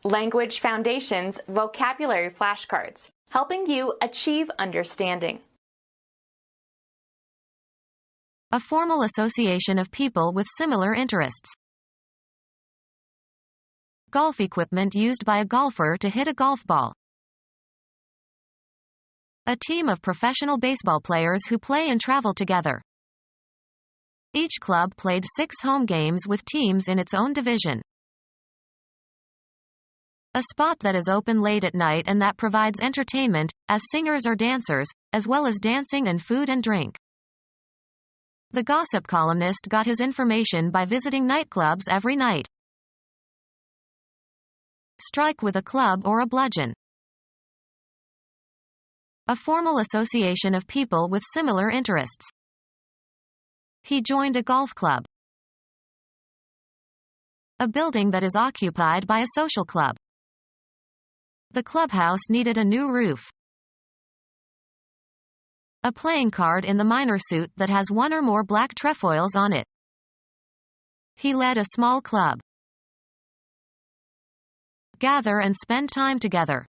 Language Foundations Vocabulary Flashcards, helping you achieve understanding. A formal association of people with similar interests. Golf equipment used by a golfer to hit a golf ball. A team of professional baseball players who play and travel together. Each club played 6 home games with teams in its own division. A spot that is open late at night and that provides entertainment, as singers or dancers, as well as dancing and food and drink. The gossip columnist got his information by visiting nightclubs every night. Strike with a club or a bludgeon. A formal association of people with similar interests. He joined a golf club. A building that is occupied by a social club. The clubhouse needed a new roof. A playing card in the minor suit that has 1 or more black trefoils on it. He led a small club. Gather and spend time together.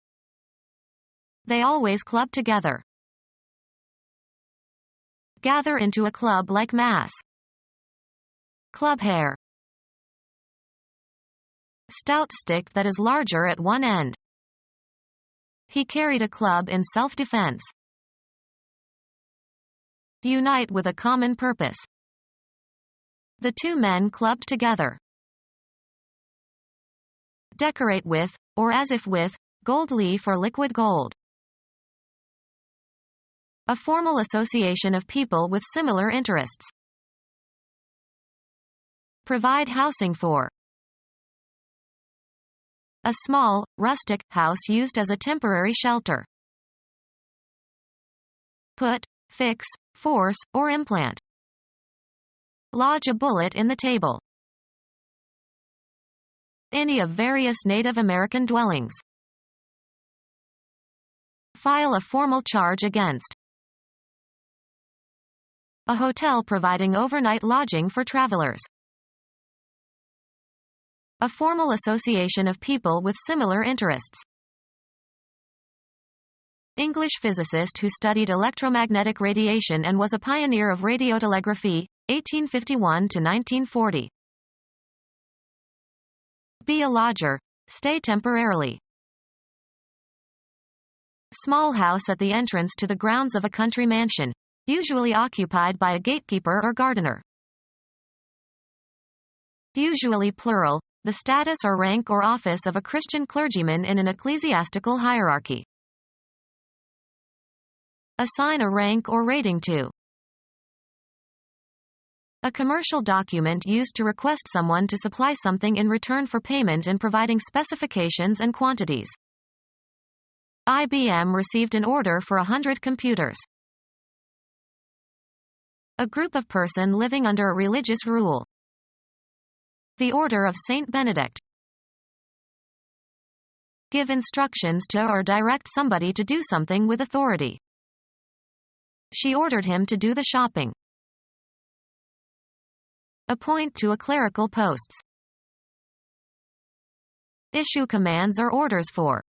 They always club together. Gather into a club like mass. Club hair. Stout stick that is larger at one end. He carried a club in self-defense. Unite with a common purpose. The 2 men clubbed together. Decorate with, or as if with, gold leaf or liquid gold. A formal association of people with similar interests. Provide housing for. A small, rustic, house used as a temporary shelter. Put, fix, force, or implant. Lodge a bullet in the table. Any of various Native American dwellings. File a formal charge against. A hotel providing overnight lodging for travelers. A formal association of people with similar interests. English physicist who studied electromagnetic radiation and was a pioneer of radiotelegraphy, 1851 to 1940. Be a lodger. Stay temporarily. Small house at the entrance to the grounds of a country mansion, usually occupied by a gatekeeper or gardener. Usually plural, the status or rank or office of a Christian clergyman in an ecclesiastical hierarchy. Assign a rank or rating to. A commercial document used to request someone to supply something in return for payment and providing specifications and quantities. IBM received an order for 100 computers. A group of person living under a religious rule. The Order of Saint Benedict. Give instructions to or direct somebody to do something with authority. She ordered him to do the shopping. Appoint to a clerical posts. Issue commands or orders for.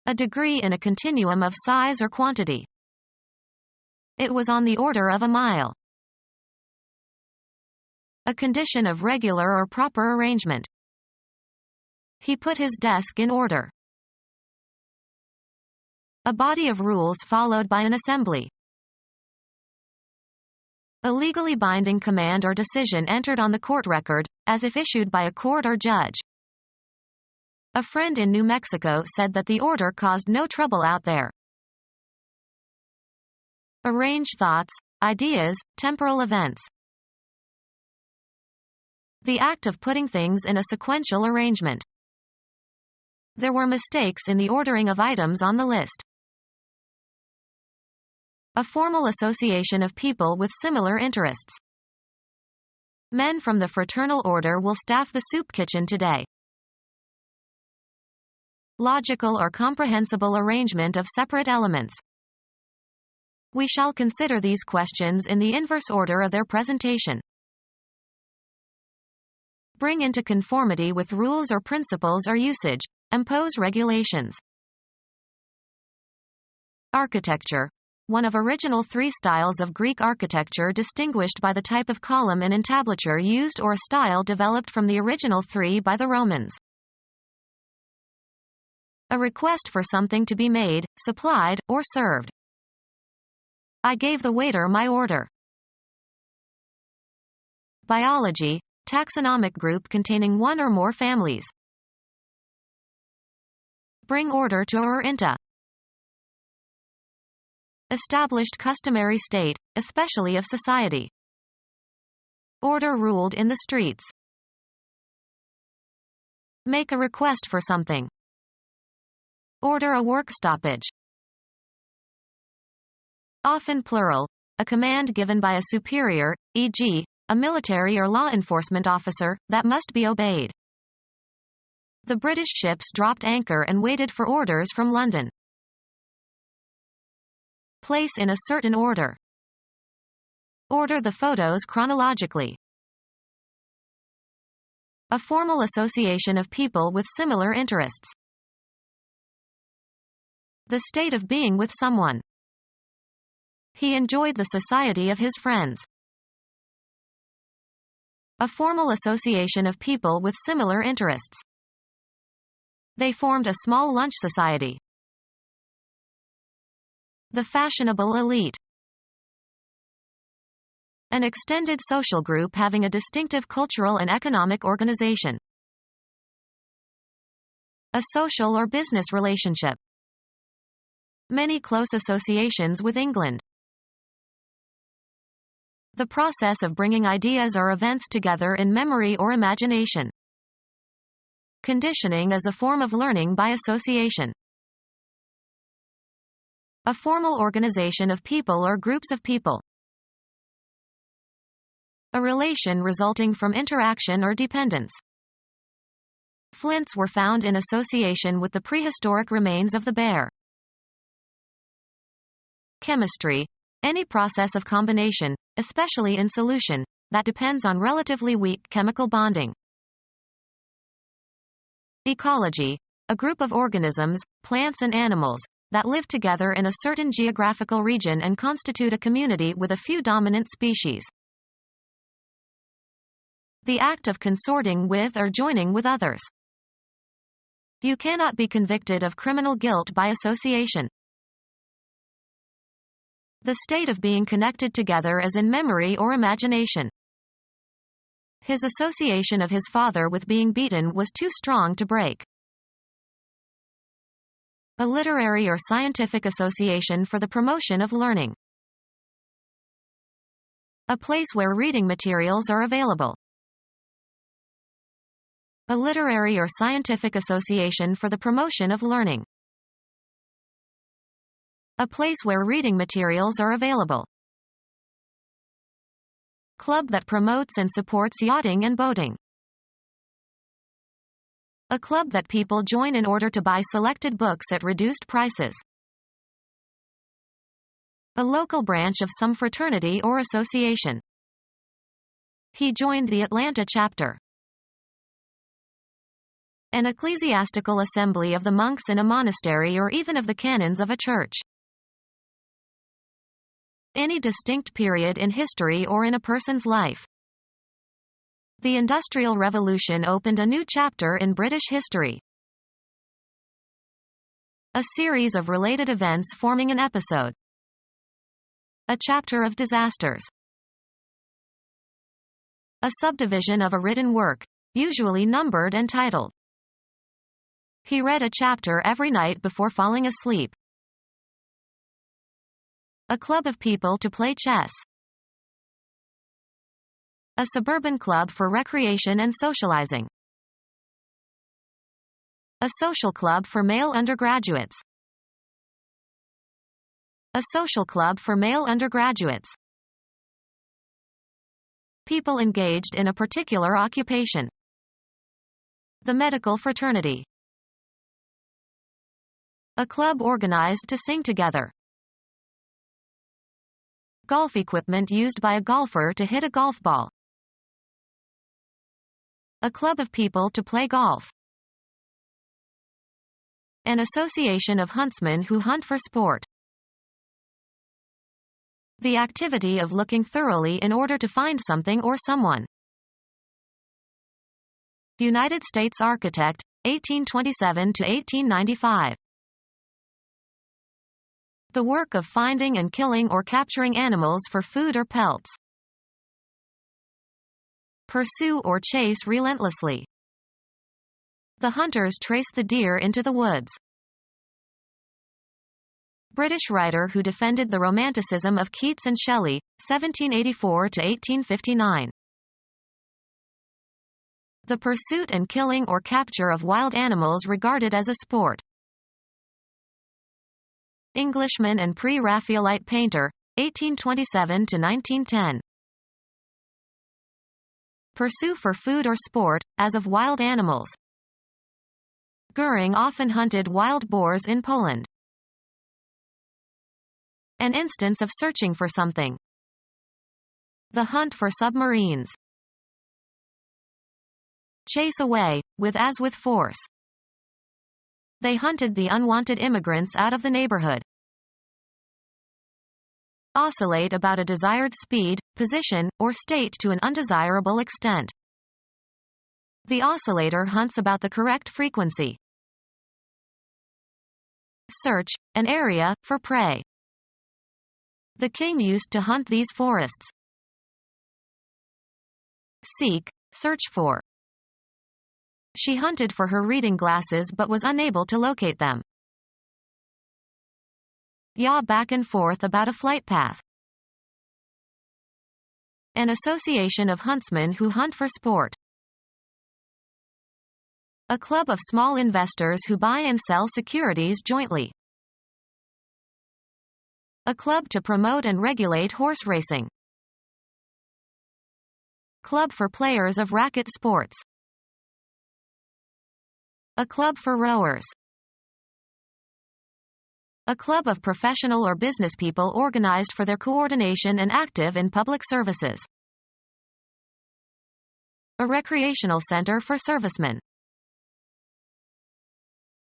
A degree in a continuum of size or quantity. It was on the order of a mile. A condition of regular or proper arrangement. He put his desk in order. A body of rules followed by an assembly. A legally binding command or decision entered on the court record, as if issued by a court or judge. A friend in New Mexico said that the order caused no trouble out there. Arrange thoughts, ideas, temporal events. The act of putting things in a sequential arrangement. There were mistakes in the ordering of items on the list. A formal association of people with similar interests. Men from the fraternal order will staff the soup kitchen today. Logical or comprehensible arrangement of separate elements. We shall consider these questions in the inverse order of their presentation. Bring into conformity with rules or principles or usage. Impose regulations. Architecture. One of original three styles of Greek architecture distinguished by the type of column and entablature used or a style developed from the original three by the Romans. A request for something to be made, supplied, or served. I gave the waiter my order. Biology. Taxonomic group containing one or more families. Bring order to or into. Established customary state, especially of society. Order ruled in the streets. Make a request for something. Order a work stoppage. Often plural, a command given by a superior, e.g., a military or law enforcement officer, that must be obeyed. The British ships dropped anchor and waited for orders from London. Place in a certain order. Order the photos chronologically. A formal association of people with similar interests. The state of being with someone. He enjoyed the society of his friends. A formal association of people with similar interests. They formed a small lunch society. The fashionable elite. An extended social group having a distinctive cultural and economic organization. A social or business relationship. Many close associations with England. The process of bringing ideas or events together in memory or imagination. Conditioning as a form of learning by association. A formal organization of people or groups of people. A relation resulting from interaction or dependence. Flints were found in association with the prehistoric remains of the bear. Chemistry. Any process of combination, especially in solution, that depends on relatively weak chemical bonding. Ecology. A group of organisms, plants and animals, that live together in a certain geographical region and constitute a community with a few dominant species. The act of consorting with or joining with others. You cannot be convicted of criminal guilt by association. The state of being connected together as in memory or imagination. His association of his father with being beaten was too strong to break. A literary or scientific association for the promotion of learning. A place where reading materials are available. A literary or scientific association for the promotion of learning. A place where reading materials are available. Club that promotes and supports yachting and boating. A club that people join in order to buy selected books at reduced prices. A local branch of some fraternity or association. He joined the Atlanta chapter. An ecclesiastical assembly of the monks in a monastery or even of the canons of a church. Any distinct period in history or in a person's life. The Industrial Revolution opened a new chapter in British history. A series of related events forming an episode. A chapter of disasters. A subdivision of a written work, usually numbered and titled. He read a chapter every night before falling asleep. A club of people to play chess. A suburban club for recreation and socializing. A social club for male undergraduates. A social club for male undergraduates. People engaged in a particular occupation. The medical fraternity. A club organized to sing together. Golf equipment used by a golfer to hit a golf ball. A club of people to play golf. An association of huntsmen who hunt for sport. The activity of looking thoroughly in order to find something or someone. United States architect, 1827 to 1895. The work of finding and killing or capturing animals for food or pelts. Pursue or chase relentlessly. The hunters trace the deer into the woods. British writer who defended the Romanticism of Keats and Shelley, 1784 to 1859. The pursuit and killing or capture of wild animals regarded as a sport. Englishman and pre-Raphaelite painter, 1827 to 1910. Pursue for food or sport, as of wild animals. Goering often hunted wild boars in Poland. An instance of searching for something. The hunt for submarines. Chase away, as with force. They hunted the unwanted immigrants out of the neighborhood. Oscillate about a desired speed, position, or state to an undesirable extent. The oscillator hunts about the correct frequency. Search, an area, for prey. The king used to hunt these forests. Seek, search for. She hunted for her reading glasses but was unable to locate them. Yaw back and forth about a flight path. An association of huntsmen who hunt for sport. A club of small investors who buy and sell securities jointly. A club to promote and regulate horse racing. Club for players of racket sports. A club for rowers. A club of professional or business people organized for their coordination and active in public services. A recreational center for servicemen.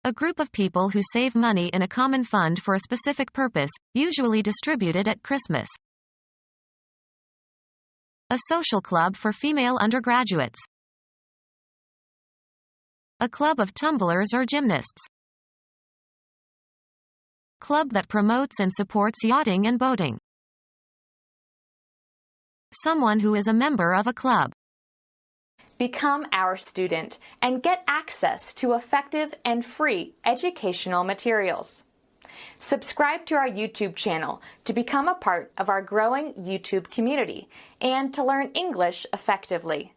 A group of people who save money in a common fund for a specific purpose, usually distributed at Christmas. A social club for female undergraduates. A club of tumblers or gymnasts. Club that promotes and supports yachting and boating. Someone who is a member of a club. Become our student and get access to effective and free educational materials. Subscribe to our YouTube channel to become a part of our growing YouTube community and to learn English effectively.